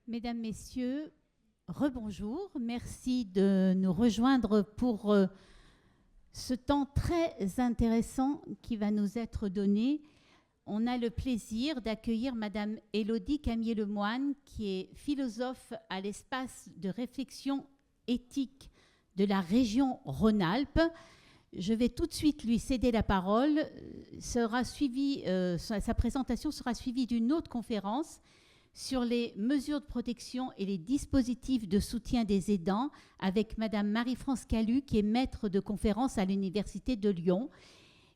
Mesdames, Messieurs, rebonjour. Merci de nous rejoindre pour ce temps très intéressant qui va nous être donné. On a le plaisir d'accueillir Madame Élodie Camier-Lemoine, qui est philosophe à l'espace de réflexion éthique de la région Rhône-Alpes. Je vais tout de suite lui céder la parole. Sa présentation sera suivie d'une autre conférence sur les mesures de protection et les dispositifs de soutien des aidants avec Madame Marie-France Calu, qui est maître de conférence à l'Université de Lyon.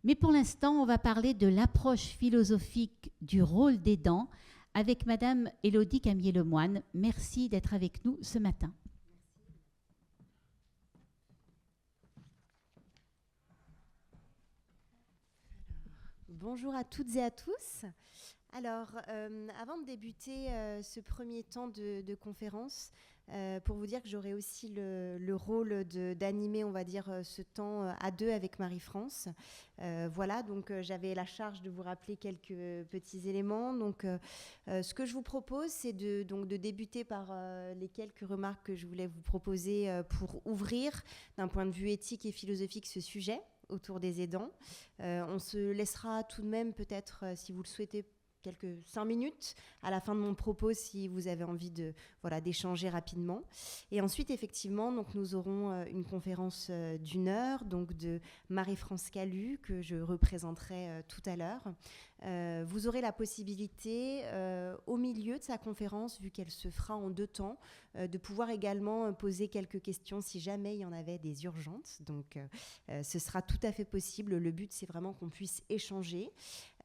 Mais pour l'instant, on va parler de l'approche philosophique du rôle d'aidant avec Madame Élodie Camier-Lemoine. Merci d'être avec nous ce matin. Bonjour à toutes et à tous. Alors, avant de débuter ce premier temps de conférence, pour vous dire que j'aurai aussi le rôle d'animer, on va dire, ce temps à deux avec Marie-France. Voilà, donc j'avais la charge de vous rappeler quelques petits éléments. Donc, ce que je vous propose, c'est de débuter par les quelques remarques que je voulais vous proposer pour ouvrir, d'un point de vue éthique et philosophique, ce sujet autour des aidants. On se laissera tout de même, peut-être, si vous le souhaitez, quelques 5 minutes à la fin de mon propos si vous avez envie d'échanger rapidement. Et ensuite, effectivement, donc, nous aurons une conférence d'1 heure, donc de Marie-France Calu, que je représenterai tout à l'heure. Vous aurez la possibilité, au milieu de sa conférence, vu qu'elle se fera en 2 temps, de pouvoir également poser quelques questions si jamais il y en avait des urgentes. Donc, ce sera tout à fait possible. Le but, c'est vraiment qu'on puisse échanger.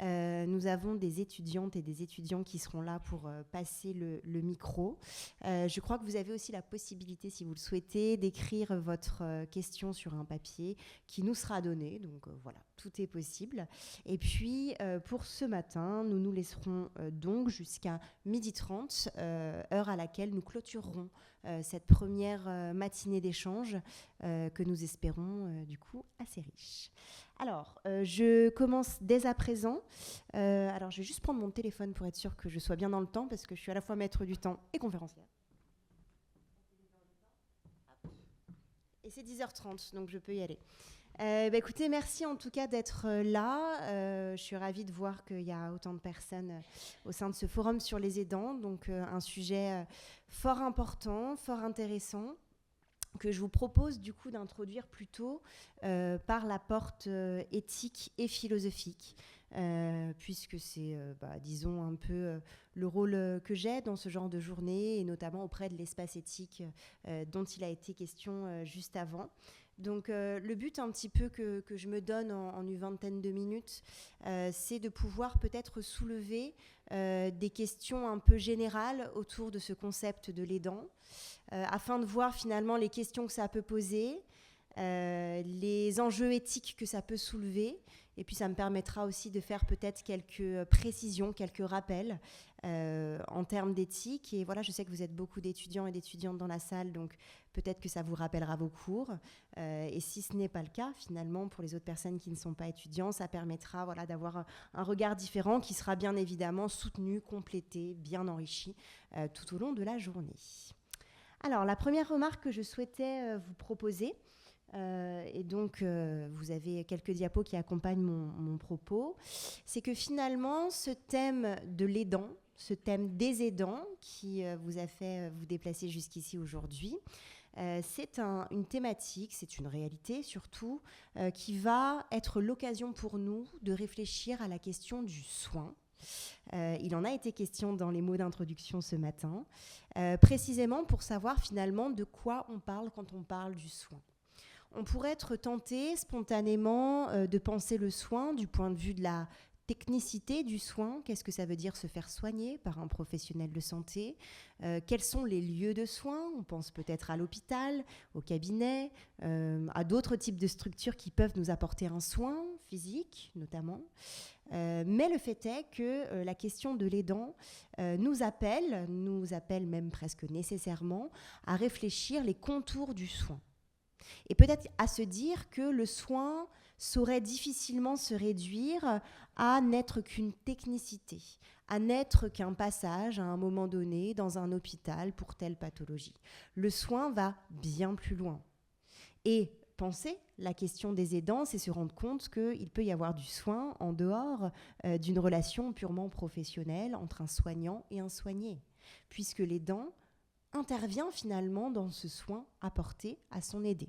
Nous avons des étudiantes et des étudiants qui seront là pour passer le micro. Je crois que vous avez aussi la possibilité, si vous le souhaitez, d'écrire votre question sur un papier qui nous sera donné. Donc, voilà, tout est possible. Et puis, pour ce matin, nous nous laisserons donc jusqu'à 12h30, heure à laquelle nous clôturerons cette première matinée d'échange que nous espérons du coup assez riche. Alors, je commence dès à présent. Alors, je vais juste prendre mon téléphone pour être sûre que je sois bien dans le temps, parce que je suis à la fois maître du temps et conférencière. Et c'est 10h30, donc je peux y aller. Écoutez, merci en tout cas d'être là. Je suis ravie de voir qu'il y a autant de personnes au sein de ce forum sur les aidants. Donc, un sujet fort important, fort intéressant, que je vous propose du coup d'introduire plutôt par la porte éthique et philosophique, puisque c'est, disons, un peu le rôle que j'ai dans ce genre de journée, et notamment auprès de l'espace éthique dont il a été question juste avant. Donc, le but un petit peu que je me donne en une vingtaine de minutes, c'est de pouvoir peut-être soulever des questions un peu générales autour de ce concept de l'aidant, afin de voir finalement les questions que ça peut poser, les enjeux éthiques que ça peut soulever. Et puis ça me permettra aussi de faire peut-être quelques précisions, quelques rappels en termes d'éthique. Et voilà, je sais que vous êtes beaucoup d'étudiants et d'étudiantes dans la salle, donc peut-être que ça vous rappellera vos cours. Et si ce n'est pas le cas, finalement, pour les autres personnes qui ne sont pas étudiants, ça permettra d'avoir un regard différent qui sera bien évidemment soutenu, complété, bien enrichi tout au long de la journée. Alors, la première remarque que je souhaitais vous proposer, et donc vous avez quelques diapos qui accompagnent mon propos, c'est que finalement ce thème de l'aidant, ce thème des aidants qui vous a fait vous déplacer jusqu'ici aujourd'hui, c'est une thématique, c'est une réalité surtout, qui va être l'occasion pour nous de réfléchir à la question du soin. Il en a été question dans les mots d'introduction ce matin, précisément pour savoir finalement de quoi on parle quand on parle du soin. On pourrait être tenté spontanément de penser le soin du point de vue de la technicité du soin. Qu'est-ce que ça veut dire se faire soigner par un professionnel de santé ? Quels sont les lieux de soins ? On pense peut-être à l'hôpital, au cabinet, à d'autres types de structures qui peuvent nous apporter un soin physique notamment. Mais le fait est que la question de l'aidant nous appelle même presque nécessairement à réfléchir les contours du soin. Et peut-être à se dire que le soin saurait difficilement se réduire à n'être qu'une technicité, à n'être qu'un passage à un moment donné dans un hôpital pour telle pathologie. Le soin va bien plus loin. Et penser la question des aidants, c'est se rendre compte qu'il peut y avoir du soin en dehors d'une relation purement professionnelle entre un soignant et un soigné, puisque l'aidant intervient finalement dans ce soin apporté à son aidé.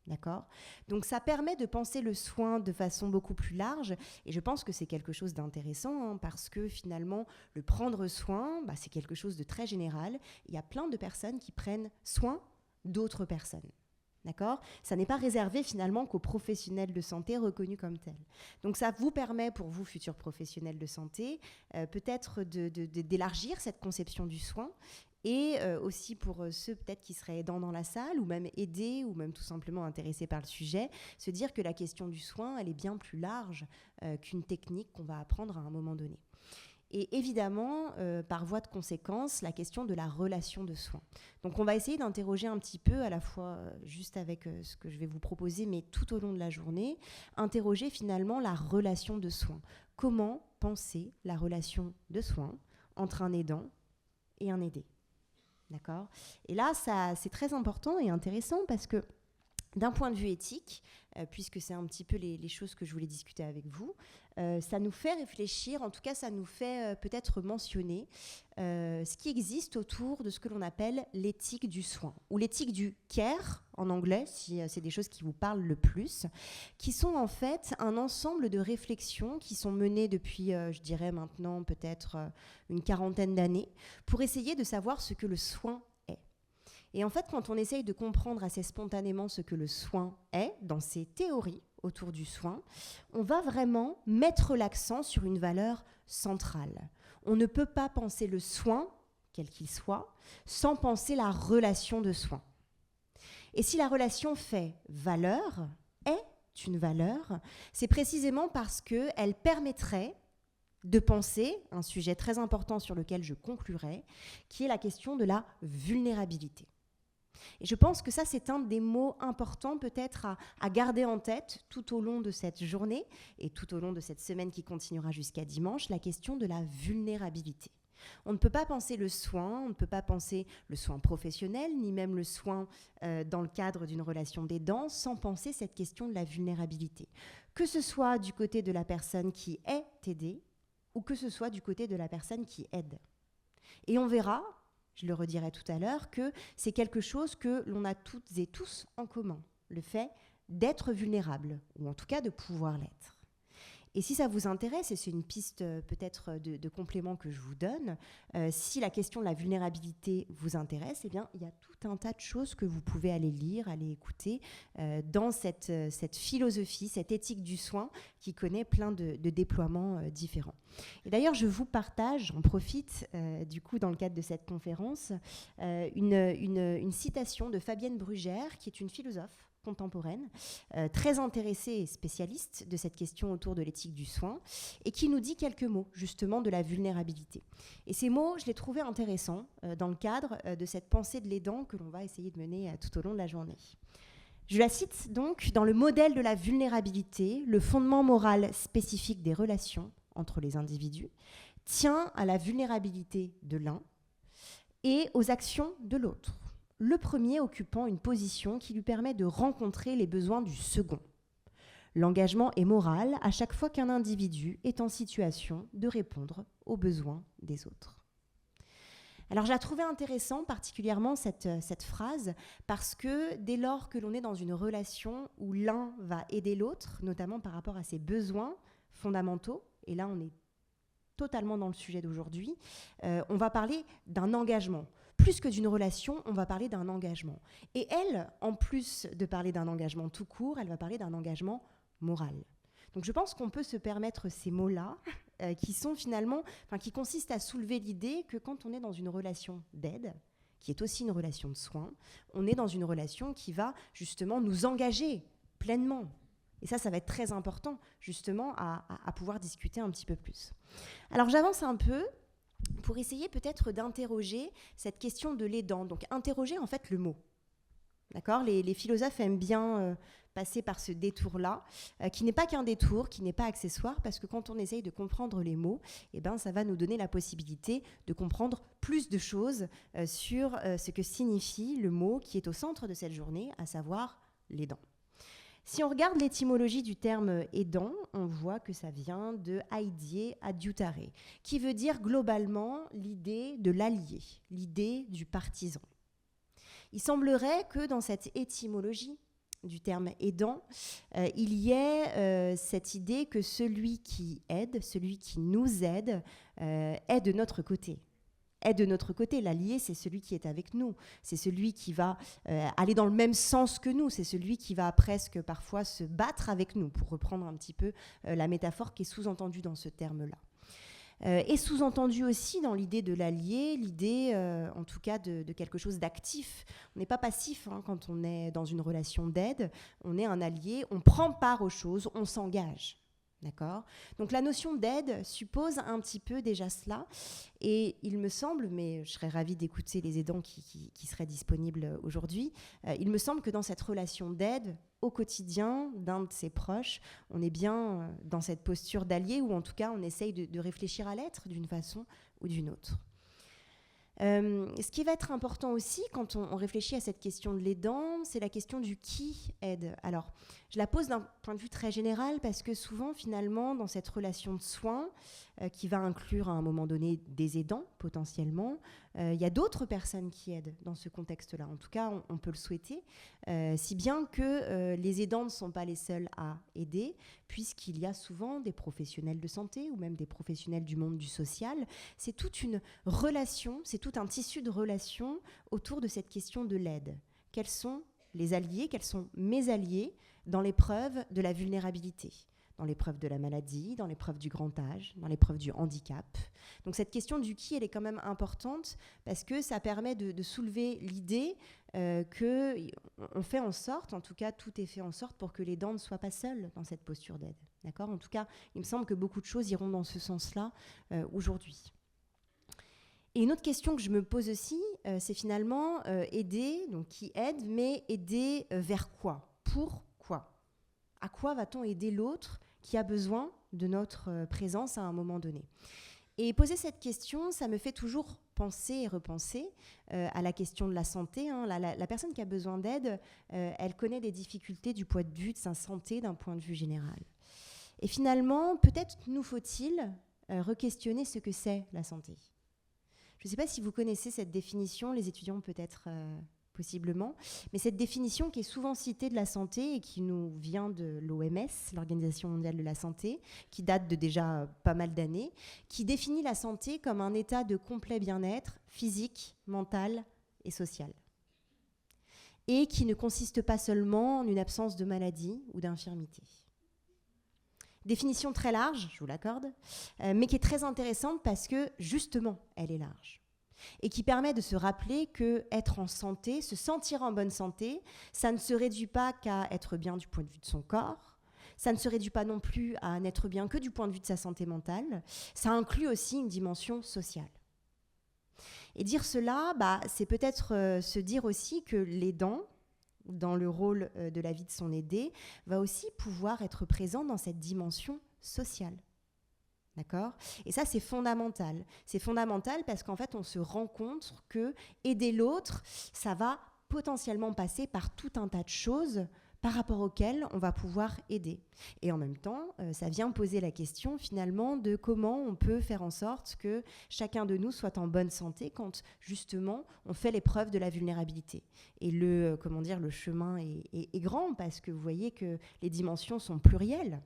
D'accord ? Donc ça permet de penser le soin de façon beaucoup plus large, et je pense que c'est quelque chose d'intéressant, parce que finalement, le prendre soin, c'est quelque chose de très général. Il y a plein de personnes qui prennent soin d'autres personnes. D'accord ? Ça n'est pas réservé finalement qu'aux professionnels de santé reconnus comme tels. Donc ça vous permet, pour vous, futurs professionnels de santé, peut-être d'élargir cette conception du soin, et aussi pour ceux peut-être qui seraient aidants dans la salle, ou même aidés, ou même tout simplement intéressés par le sujet, se dire que la question du soin, elle est bien plus large qu'une technique qu'on va apprendre à un moment donné. Et évidemment, par voie de conséquence, la question de la relation de soins. Donc on va essayer d'interroger un petit peu, à la fois juste avec ce que je vais vous proposer, mais tout au long de la journée, interroger finalement la relation de soins. Comment penser la relation de soins entre un aidant et un aidé ? D'accord ? Et là, c'est très important et intéressant parce que d'un point de vue éthique, puisque c'est un petit peu les choses que je voulais discuter avec vous, ça nous fait réfléchir, en tout cas ça nous fait peut-être mentionner ce qui existe autour de ce que l'on appelle l'éthique du soin, ou l'éthique du care en anglais, si c'est des choses qui vous parlent le plus, qui sont en fait un ensemble de réflexions qui sont menées depuis, je dirais maintenant peut-être une quarantaine d'années, pour essayer de savoir ce que le soin est. Et en fait, quand on essaye de comprendre assez spontanément ce que le soin est, dans ses théories autour du soin, on va vraiment mettre l'accent sur une valeur centrale. On ne peut pas penser le soin, quel qu'il soit, sans penser la relation de soin. Et si la relation fait valeur, est une valeur, c'est précisément parce qu'elle permettrait de penser un sujet très important sur lequel je conclurai, qui est la question de la vulnérabilité. Et je pense que ça, c'est un des mots importants peut-être à garder en tête tout au long de cette journée et tout au long de cette semaine qui continuera jusqu'à dimanche, la question de la vulnérabilité. On ne peut pas penser le soin, on ne peut pas penser le soin professionnel, ni même le soin dans le cadre d'une relation d'aidant, sans penser cette question de la vulnérabilité. Que ce soit du côté de la personne qui est aidée, ou que ce soit du côté de la personne qui aide. Et on verra, je le redirai tout à l'heure, que c'est quelque chose que l'on a toutes et tous en commun, le fait d'être vulnérable, ou en tout cas de pouvoir l'être. Et si ça vous intéresse, et c'est une piste peut-être de complément que je vous donne, si la question de la vulnérabilité vous intéresse, eh bien, il y a tout un tas de choses que vous pouvez aller lire, aller écouter dans cette philosophie, cette éthique du soin qui connaît plein de déploiements différents. Et d'ailleurs, je vous partage, j'en profite du coup dans le cadre de cette conférence, une citation de Fabienne Brugère, qui est une philosophe contemporaine, très intéressée et spécialiste de cette question autour de l'éthique du soin, et qui nous dit quelques mots, justement, de la vulnérabilité. Et ces mots, je les trouvais intéressants dans le cadre de cette pensée de l'aidant que l'on va essayer de mener tout au long de la journée. Je la cite donc: dans le modèle de la vulnérabilité, le fondement moral spécifique des relations entre les individus tient à la vulnérabilité de l'un et aux actions de l'autre. Le premier occupant une position qui lui permet de rencontrer les besoins du second. L'engagement est moral à chaque fois qu'un individu est en situation de répondre aux besoins des autres. Alors, je la trouvais intéressante, particulièrement cette phrase, parce que dès lors que l'on est dans une relation où l'un va aider l'autre, notamment par rapport à ses besoins fondamentaux, et là on est totalement dans le sujet d'aujourd'hui, on va parler d'un engagement. Plus que d'une relation, on va parler d'un engagement. Et elle, en plus de parler d'un engagement tout court, elle va parler d'un engagement moral. Donc je pense qu'on peut se permettre ces mots-là, qui sont finalement, qui consistent à soulever l'idée que quand on est dans une relation d'aide, qui est aussi une relation de soins, on est dans une relation qui va justement nous engager pleinement. Et ça va être très important, justement, à pouvoir discuter un petit peu plus. Alors j'avance un peu pour essayer peut-être d'interroger cette question de l'aidant. Donc interroger en fait le mot. D'accord ? Les philosophes aiment bien passer par ce détour-là, qui n'est pas qu'un détour, qui n'est pas accessoire, parce que quand on essaye de comprendre les mots, eh ben, ça va nous donner la possibilité de comprendre plus de choses sur ce que signifie le mot qui est au centre de cette journée, à savoir les dents. Si on regarde l'étymologie du terme aidant, on voit que ça vient de aidie adiutare, qui veut dire globalement l'idée de l'allié, l'idée du partisan. Il semblerait que dans cette étymologie du terme aidant, il y ait cette idée que celui qui aide, celui qui nous aide, est de notre côté. Est de notre côté. L'allié, c'est celui qui est avec nous. C'est celui qui va aller dans le même sens que nous. C'est celui qui va presque parfois se battre avec nous, pour reprendre un petit peu la métaphore qui est sous-entendue dans ce terme-là. Et sous-entendu aussi dans l'idée de l'allié, l'idée en tout cas de quelque chose d'actif. On n'est pas passif quand on est dans une relation d'aide, on est un allié, on prend part aux choses, on s'engage. D'accord ? Donc la notion d'aide suppose un petit peu déjà cela, et il me semble, mais je serais ravie d'écouter les aidants qui seraient disponibles aujourd'hui, il me semble que dans cette relation d'aide, au quotidien d'un de ses proches, on est bien dans cette posture d'allié, ou en tout cas on essaye de réfléchir à l'être d'une façon ou d'une autre. Ce qui va être important aussi quand on réfléchit à cette question de l'aidant, c'est la question du qui aide. Alors, je la pose d'un point de vue très général parce que souvent, finalement, dans cette relation de soins, qui va inclure à un moment donné des aidants, potentiellement, il y a d'autres personnes qui aident dans ce contexte-là. En tout cas, on peut le souhaiter, si bien que les aidants ne sont pas les seuls à aider, puisqu'il y a souvent des professionnels de santé ou même des professionnels du monde du social. C'est toute une relation, c'est tout un tissu de relations autour de cette question de l'aide. Quels sont les alliés, quels sont mes alliés dans l'épreuve de la vulnérabilité, dans l'épreuve de la maladie, dans l'épreuve du grand âge, dans l'épreuve du handicap. Donc cette question du qui, elle est quand même importante parce que ça permet de soulever l'idée qu'on fait en sorte, en tout cas tout est fait en sorte pour que les aidants ne soient pas seuls dans cette posture d'aide. D'accord ? En tout cas, il me semble que beaucoup de choses iront dans ce sens-là aujourd'hui. Et une autre question que je me pose aussi, c'est finalement aider, donc qui aide, mais aider vers quoi ? Pour quoi ? À quoi va-t-on aider l'autre qui a besoin de notre présence à un moment donné ? Et poser cette question, ça me fait toujours penser et repenser à la question de la santé. La personne qui a besoin d'aide, elle connaît des difficultés du point de vue de sa santé d'un point de vue général. Et finalement, peut-être nous faut-il re-questionner ce que c'est la santé. Je ne sais pas si vous connaissez cette définition, les étudiants peut-être possiblement, mais cette définition qui est souvent citée de la santé et qui nous vient de l'OMS, l'Organisation mondiale de la santé, qui date de déjà pas mal d'années, qui définit la santé comme un état de complet bien-être physique, mental et social. Et qui ne consiste pas seulement en une absence de maladie ou d'infirmité. Définition très large, je vous l'accorde, mais qui est très intéressante parce que, justement, elle est large. Et qui permet de se rappeler qu'être en santé, se sentir en bonne santé, ça ne se réduit pas qu'à être bien du point de vue de son corps, ça ne se réduit pas non plus à n'être bien que du point de vue de sa santé mentale, ça inclut aussi une dimension sociale. Et dire cela, c'est peut-être se dire aussi que l'aidant, dans le rôle de la vie de son aidé, va aussi pouvoir être présent dans cette dimension sociale. D'accord ? Et ça, c'est fondamental. C'est fondamental parce qu'en fait, on se rend compte que aider l'autre, ça va potentiellement passer par tout un tas de choses par rapport auxquelles on va pouvoir aider. Et en même temps, ça vient poser la question finalement de comment on peut faire en sorte que chacun de nous soit en bonne santé quand justement on fait l'épreuve de la vulnérabilité. Et le chemin est grand parce que vous voyez que les dimensions sont plurielles.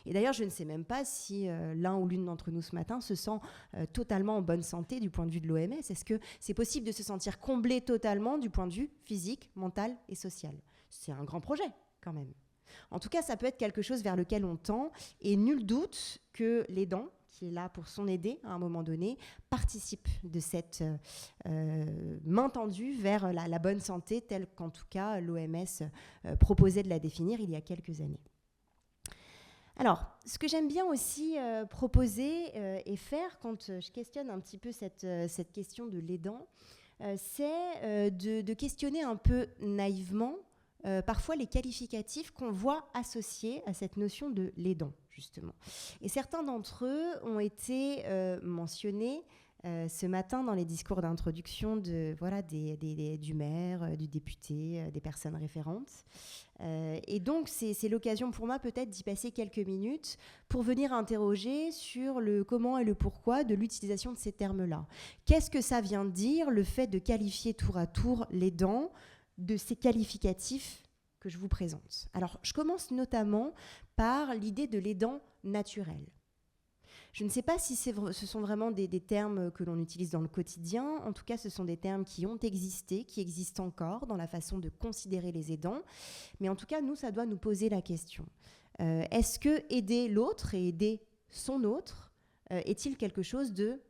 Et d'ailleurs, je ne sais même pas si l'un ou l'une d'entre nous ce matin se sent totalement en bonne santé du point de vue de l'OMS. Est-ce que c'est possible de se sentir comblé totalement du point de vue physique, mental et social ? C'est un grand projet quand même. En tout cas, ça peut être quelque chose vers lequel on tend et nul doute que l'aidant, qui est là pour son aider à un moment donné, participe de cette main tendue vers la bonne santé telle qu'en tout cas l'OMS proposait de la définir il y a quelques années. Alors, ce que j'aime bien aussi proposer et faire quand je questionne un petit peu cette question de l'aidant, c'est de questionner un peu naïvement parfois les qualificatifs qu'on voit associés à cette notion de l'aidant, justement. Et certains d'entre eux ont été mentionnés ce matin dans les discours d'introduction du maire, du député, des personnes référentes. Et donc, c'est l'occasion pour moi peut-être d'y passer quelques minutes pour venir interroger sur le comment et le pourquoi de l'utilisation de ces termes-là. Qu'est-ce que ça vient dire, le fait de qualifier tour à tour l'aidant de ces qualificatifs que je vous présente? Alors, je commence notamment par l'idée de l'aidant naturel. Je ne sais pas si ce sont vraiment des termes que l'on utilise dans le quotidien. En tout cas, ce sont des termes qui ont existé, qui existent encore dans la façon de considérer les aidants. Mais en tout cas, nous, ça doit nous poser la question. Est-ce que aider l'autre et aider son autre est-il quelque chose de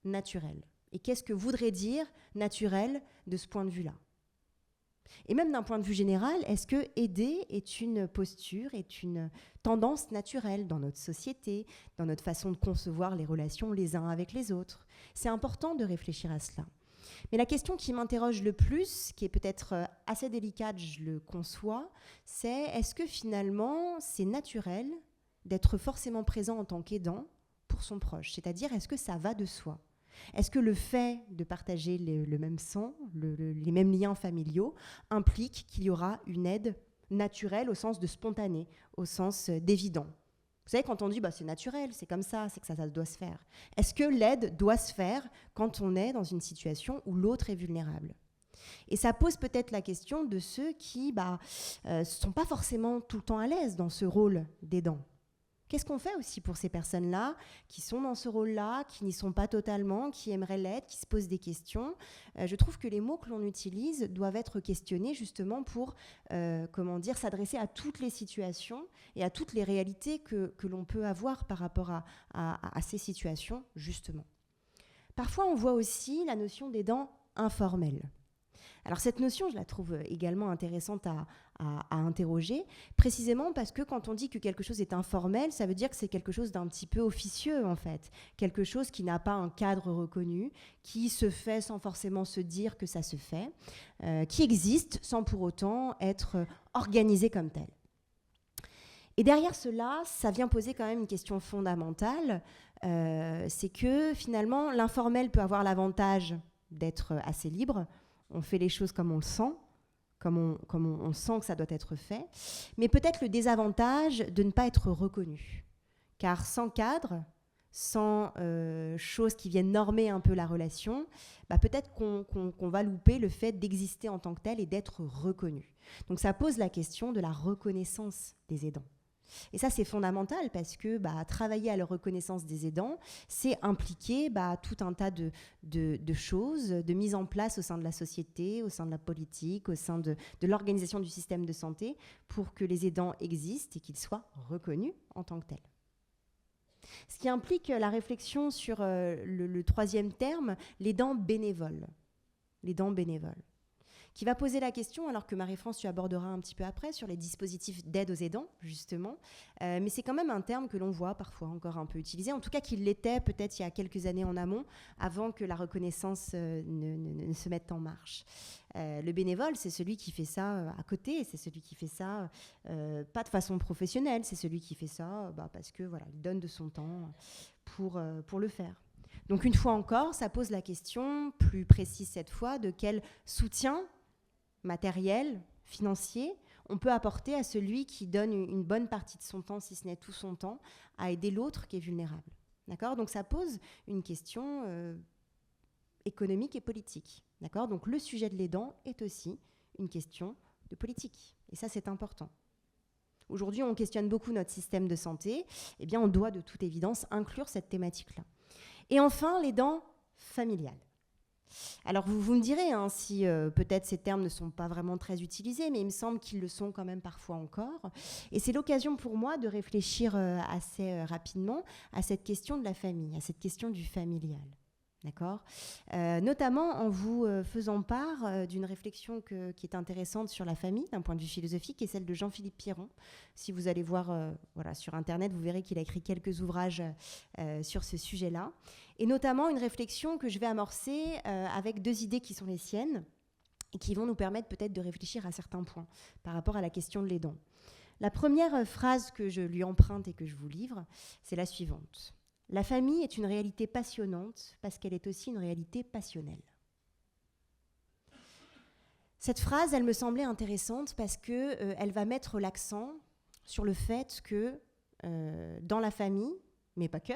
naturel? Et qu'est-ce que voudrait dire naturel de ce point de vue-là? Et même d'un point de vue général, est-ce que aider est une posture, est une tendance naturelle dans notre société, dans notre façon de concevoir les relations les uns avec les autres? C'est important de réfléchir à cela. Mais la question qui m'interroge le plus, qui est peut-être assez délicate, je le conçois, c'est est-ce que finalement c'est naturel d'être forcément présent en tant qu'aidant pour son proche? C'est-à-dire, est-ce que ça va de soi? Est-ce que le fait de partager le même sang, les mêmes liens familiaux, implique qu'il y aura une aide naturelle au sens de spontané, au sens d'évident? Vous savez, quand on dit c'est naturel, c'est comme ça, c'est que ça doit se faire. Est-ce que l'aide doit se faire quand on est dans une situation où l'autre est vulnérable? Et ça pose peut-être la question de ceux qui ne sont pas forcément tout le temps à l'aise dans ce rôle d'aidant. Qu'est-ce qu'on fait aussi pour ces personnes-là qui sont dans ce rôle-là, qui n'y sont pas totalement, qui aimeraient l'être, qui se posent des questions? Je trouve que les mots que l'on utilise doivent être questionnés justement pour s'adresser à toutes les situations et à toutes les réalités que l'on peut avoir par rapport à ces situations, justement. Parfois, on voit aussi la notion d'aidant informel. Alors cette notion, je la trouve également intéressante à interroger, précisément parce que quand on dit que quelque chose est informel, ça veut dire que c'est quelque chose d'un petit peu officieux en fait, quelque chose qui n'a pas un cadre reconnu, qui se fait sans forcément se dire que ça se fait, qui existe sans pour autant être organisé comme tel. Et derrière cela, ça vient poser quand même une question fondamentale, c'est que finalement l'informel peut avoir l'avantage d'être assez libre. On fait les choses comme on le sent, comme on sent que ça doit être fait, mais peut-être le désavantage de ne pas être reconnu. Car sans cadre, sans choses qui viennent normer un peu la relation, peut-être qu'on va louper le fait d'exister en tant que tel et d'être reconnu. Donc ça pose la question de la reconnaissance des aidants. Et ça, c'est fondamental parce que travailler à la reconnaissance des aidants, c'est impliquer tout un tas de choses, de mise en place au sein de la société, au sein de la politique, au sein de l'organisation du système de santé pour que les aidants existent et qu'ils soient reconnus en tant que tels. Ce qui implique la réflexion sur le troisième terme, l'aidant bénévole. L'aidant bénévole. Qui va poser la question, alors que Marie-France, tu aborderas un petit peu après, sur les dispositifs d'aide aux aidants, justement. Mais c'est quand même un terme que l'on voit parfois encore un peu utilisé, en tout cas qu'il l'était peut-être il y a quelques années en amont, avant que la reconnaissance ne se mette en marche. Le bénévole, c'est celui qui fait ça à côté, c'est celui qui fait ça pas de façon professionnelle, c'est celui qui fait ça parce que il donne de son temps pour le faire. Donc une fois encore, ça pose la question, plus précise cette fois, de quel soutien matériel, financier, on peut apporter à celui qui donne une bonne partie de son temps, si ce n'est tout son temps, à aider l'autre qui est vulnérable. D'accord ? Donc ça pose une question économique et politique. D'accord ? Donc le sujet de l'aidant est aussi une question de politique. Et ça, c'est important. Aujourd'hui, on questionne beaucoup notre système de santé. Eh bien, on doit de toute évidence inclure cette thématique-là. Et enfin, l'aidant familial. Alors, vous me direz si peut-être ces termes ne sont pas vraiment très utilisés, mais il me semble qu'ils le sont quand même parfois encore. Et c'est l'occasion pour moi de réfléchir assez rapidement à cette question de la famille, à cette question du familial. D'accord, notamment en vous faisant part d'une réflexion qui est intéressante sur la famille d'un point de vue philosophique, qui est celle de Jean-Philippe Pierron. Si vous allez voir sur Internet, vous verrez qu'il a écrit quelques ouvrages sur ce sujet-là. Et notamment une réflexion que je vais amorcer avec 2 idées qui sont les siennes et qui vont nous permettre peut-être de réfléchir à certains points par rapport à la question de l'aidant. La première phrase que je lui emprunte et que je vous livre, c'est la suivante. La famille est une réalité passionnante parce qu'elle est aussi une réalité passionnelle. Cette phrase, elle me semblait intéressante parce qu'elle va mettre l'accent sur le fait que dans la famille, mais pas que,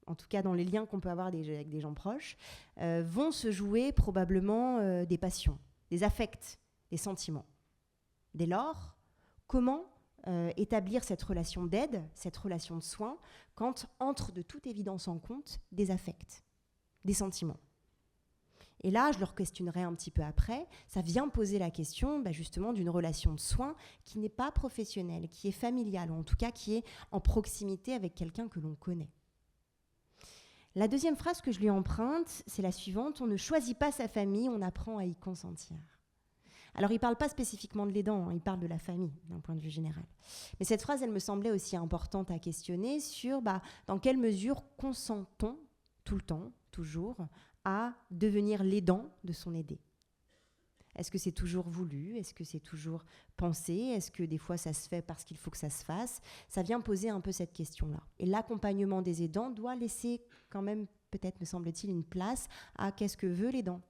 en tout cas dans les liens qu'on peut avoir avec des gens proches, vont se jouer probablement des passions, des affects, des sentiments. Dès lors, comment établir cette relation d'aide, cette relation de soin, quand entre de toute évidence en compte des affects, des sentiments. Et là, je le questionnerai un petit peu après, ça vient poser la question justement d'une relation de soin qui n'est pas professionnelle, qui est familiale, ou en tout cas qui est en proximité avec quelqu'un que l'on connaît. La deuxième phrase que je lui emprunte, c'est la suivante, on ne choisit pas sa famille, on apprend à y consentir. Alors, il ne parle pas spécifiquement de l'aidant, il parle de la famille, d'un point de vue général. Mais cette phrase, elle me semblait aussi importante à questionner sur dans quelle mesure consent-on, tout le temps, toujours, à devenir l'aidant de son aidé. Est-ce que c'est toujours voulu? Est-ce que c'est toujours pensé? Est-ce que des fois, ça se fait parce qu'il faut que ça se fasse? Ça vient poser un peu cette question-là. Et l'accompagnement des aidants doit laisser quand même, peut-être me semble-t-il, une place à qu'est-ce que veut l'aidant.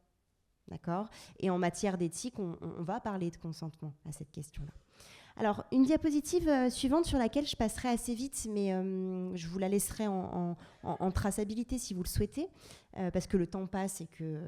D'accord ? Et en matière d'éthique, on va parler de consentement à cette question-là. Alors, une diapositive suivante sur laquelle je passerai assez vite, mais je vous la laisserai en traçabilité si vous le souhaitez, parce que le temps passe et que,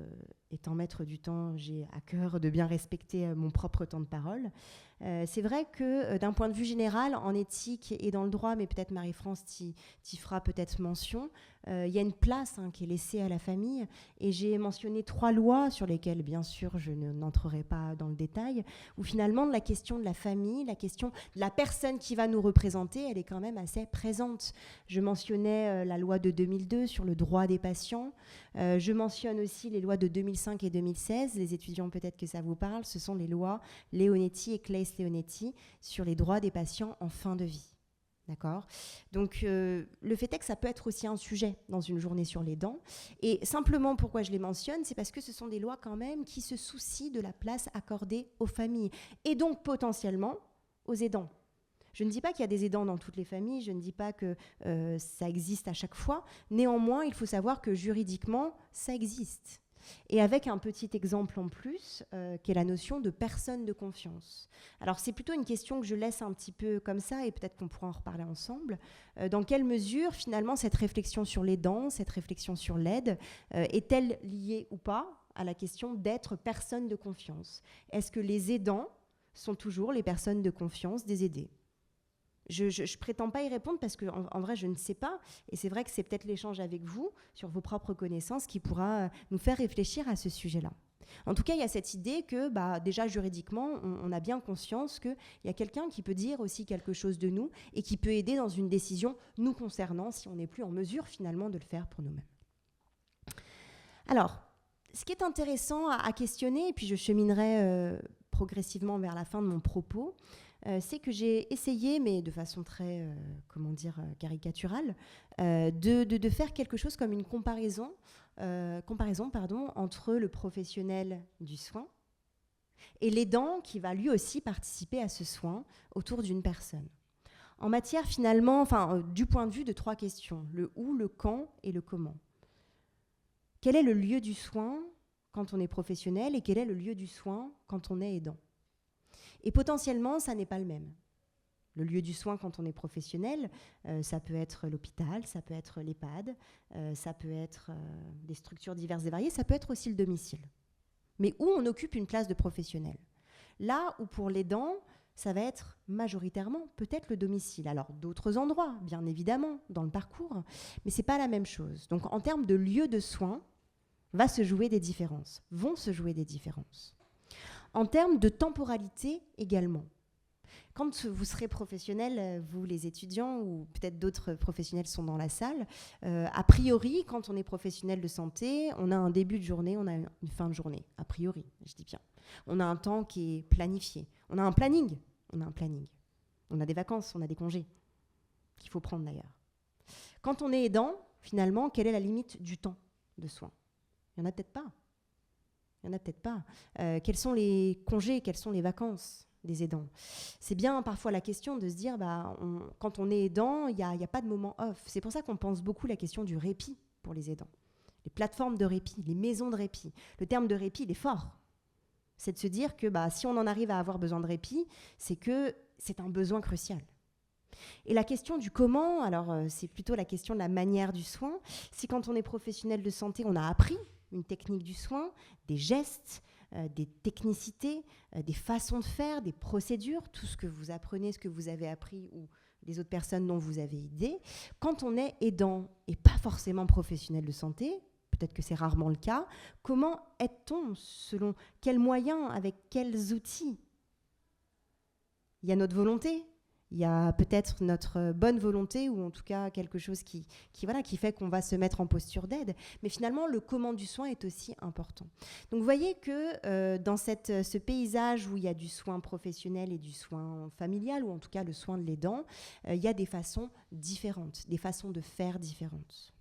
étant maître du temps, j'ai à cœur de bien respecter mon propre temps de parole. C'est vrai que d'un point de vue général, en éthique et dans le droit, mais peut-être Marie-France t'y fera peut-être mention, il y a une place qui est laissée à la famille, et j'ai mentionné 3 lois sur lesquelles, bien sûr, je n'entrerai pas dans le détail, où finalement la question de la famille, la question de la personne qui va nous représenter, elle est quand même assez présente. Je mentionnais la loi de 2002 sur le droit des patients, je mentionne aussi les lois de 2005 et 2016, les étudiants peut-être que ça vous parle, ce sont les lois Leonetti et Claes-Leonetti sur les droits des patients en fin de vie. D'accord ? Donc, le fait est que ça peut être aussi un sujet dans une journée sur les dents. Et simplement, pourquoi je les mentionne, c'est parce que ce sont des lois quand même qui se soucient de la place accordée aux familles et donc potentiellement aux aidants. Je ne dis pas qu'il y a des aidants dans toutes les familles, je ne dis pas que ça existe à chaque fois. Néanmoins, il faut savoir que juridiquement, ça existe. Et avec un petit exemple en plus, qui est la notion de personne de confiance. Alors c'est plutôt une question que je laisse un petit peu comme ça, et peut-être qu'on pourra en reparler ensemble. Dans quelle mesure, finalement, cette réflexion sur l'aidant, cette réflexion sur l'aide, est-elle liée ou pas à la question d'être personne de confiance? Est-ce que les aidants sont toujours les personnes de confiance des aidés? Je ne prétends pas y répondre parce qu'en vrai, je ne sais pas. Et c'est vrai que c'est peut-être l'échange avec vous sur vos propres connaissances qui pourra nous faire réfléchir à ce sujet-là. En tout cas, il y a cette idée que déjà juridiquement, on a bien conscience qu'il y a quelqu'un qui peut dire aussi quelque chose de nous et qui peut aider dans une décision nous concernant si on n'est plus en mesure finalement de le faire pour nous-mêmes. Alors, ce qui est intéressant à questionner, et puis je cheminerai progressivement vers la fin de mon propos, c'est que j'ai essayé, mais de façon très, caricaturale, de faire quelque chose comme une comparaison entre le professionnel du soin et l'aidant qui va lui aussi participer à ce soin autour d'une personne. En matière finalement, du point de vue de 3 questions, le où, le quand et le comment. Quel est le lieu du soin quand on est professionnel et quel est le lieu du soin quand on est aidant ? Et potentiellement, ça n'est pas le même. Le lieu du soin quand on est professionnel, ça peut être l'hôpital, ça peut être l'EHPAD, ça peut être des structures diverses et variées, ça peut être aussi le domicile. Mais où on occupe une place de professionnel. Là où pour l'aidant, ça va être majoritairement peut-être le domicile. Alors d'autres endroits, bien évidemment, dans le parcours, mais ce n'est pas la même chose. Donc en termes de lieu de soin, vont se jouer des différences. En termes de temporalité également. Quand vous serez professionnel, vous les étudiants, ou peut-être d'autres professionnels sont dans la salle, a priori, quand on est professionnel de santé, on a un début de journée, on a une fin de journée, a priori, je dis bien. On a un temps qui est planifié. On a un planning. On a des vacances, on a des congés, qu'il faut prendre d'ailleurs. Quand on est aidant, finalement, quelle est la limite du temps de soins? Il n'y en a peut-être pas. Quels sont les congés, quelles sont les vacances des aidants? C'est bien parfois la question de se dire, quand on est aidant, il n'y a pas de moment off. C'est pour ça qu'on pense beaucoup la question du répit pour les aidants. Les plateformes de répit, les maisons de répit. Le terme de répit, il est fort. C'est de se dire que si on en arrive à avoir besoin de répit, c'est que c'est un besoin crucial. Et la question du comment, alors c'est plutôt la question de la manière du soin. Si quand on est professionnel de santé, on a appris une technique du soin, des gestes, des technicités, des façons de faire, des procédures, tout ce que vous apprenez, ce que vous avez appris ou les autres personnes dont vous avez idée. Quand on est aidant et pas forcément professionnel de santé, peut-être que c'est rarement le cas, comment aide-t-on, selon quels moyens, avec quels outils? Il y a notre volonté, il y a peut-être notre bonne volonté, ou en tout cas quelque chose qui fait qu'on va se mettre en posture d'aide. Mais finalement, le comment du soin est aussi important. Donc vous voyez que dans ce paysage où il y a du soin professionnel et du soin familial, ou en tout cas le soin de l'aidant, il y a des façons différentes, des façons de faire différentes,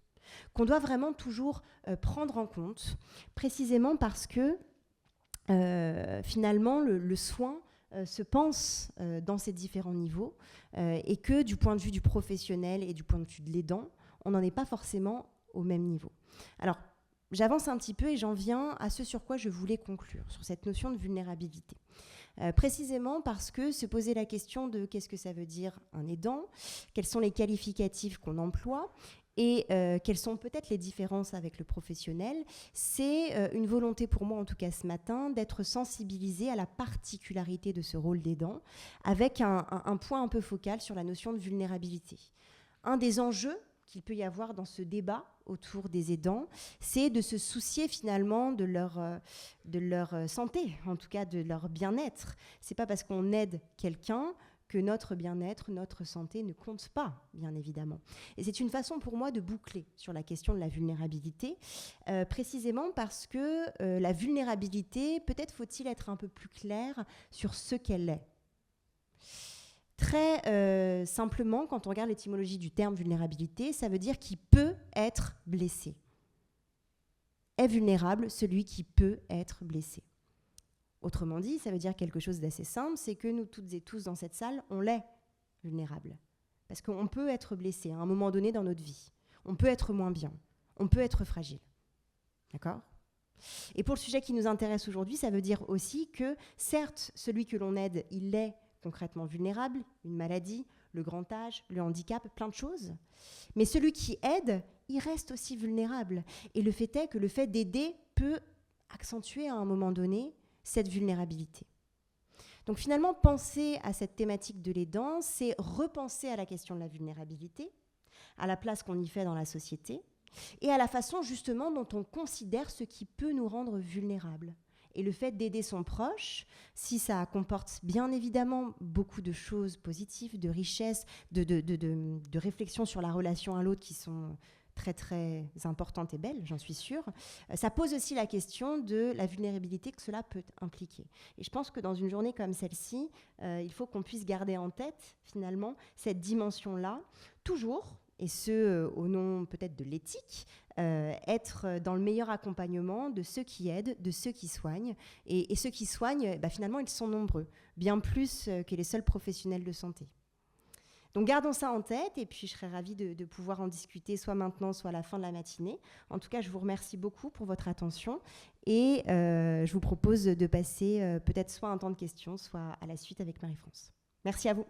qu'on doit vraiment toujours prendre en compte, précisément parce que finalement le soin se pense dans ces différents niveaux et que du point de vue du professionnel et du point de vue de l'aidant, on n'en est pas forcément au même niveau. Alors, j'avance un petit peu et j'en viens à ce sur quoi je voulais conclure, sur cette notion de vulnérabilité. Précisément parce que se poser la question de qu'est-ce que ça veut dire un aidant, quels sont les qualificatifs qu'on emploie, et quelles sont peut-être les différences avec le professionnel, c'est une volonté pour moi, en tout cas ce matin, d'être sensibilisée à la particularité de ce rôle d'aidant, avec un point un peu focal sur la notion de vulnérabilité. Un des enjeux qu'il peut y avoir dans ce débat autour des aidants, c'est de se soucier finalement de leur santé, en tout cas de leur bien-être. C'est pas parce qu'on aide quelqu'un que notre bien-être, notre santé ne compte pas, bien évidemment. Et c'est une façon pour moi de boucler sur la question de la vulnérabilité, précisément parce que la vulnérabilité, peut-être faut-il être un peu plus clair sur ce qu'elle est. Très simplement, quand on regarde l'étymologie du terme vulnérabilité, ça veut dire qui peut être blessé. Est vulnérable celui qui peut être blessé. Autrement dit, ça veut dire quelque chose d'assez simple, c'est que nous toutes et tous dans cette salle, on l'est vulnérable. Parce qu'on peut être blessé à un moment donné dans notre vie. On peut être moins bien. On peut être fragile. D'accord ? Et pour le sujet qui nous intéresse aujourd'hui, ça veut dire aussi que, certes, celui que l'on aide, il est concrètement vulnérable, une maladie, le grand âge, le handicap, plein de choses. Mais celui qui aide, il reste aussi vulnérable. Et le fait est que le fait d'aider peut accentuer à un moment donné cette vulnérabilité. Donc finalement, penser à cette thématique de l'aidant, c'est repenser à la question de la vulnérabilité, à la place qu'on y fait dans la société, et à la façon justement dont on considère ce qui peut nous rendre vulnérables. Et le fait d'aider son proche, si ça comporte bien évidemment beaucoup de choses positives, de richesses, de réflexions sur la relation à l'autre qui sont très très importante et belle, j'en suis sûre, ça pose aussi la question de la vulnérabilité que cela peut impliquer. Et je pense que dans une journée comme celle-ci, il faut qu'on puisse garder en tête finalement cette dimension-là, toujours, et ce au nom peut-être de l'éthique, être dans le meilleur accompagnement de ceux qui aident, de ceux qui soignent. Et ceux qui soignent, finalement, ils sont nombreux, bien plus que les seuls professionnels de santé. Donc gardons ça en tête et puis je serais ravie de pouvoir en discuter soit maintenant, soit à la fin de la matinée. En tout cas, je vous remercie beaucoup pour votre attention et je vous propose de passer peut-être soit un temps de questions, soit à la suite avec Marie-France. Merci à vous.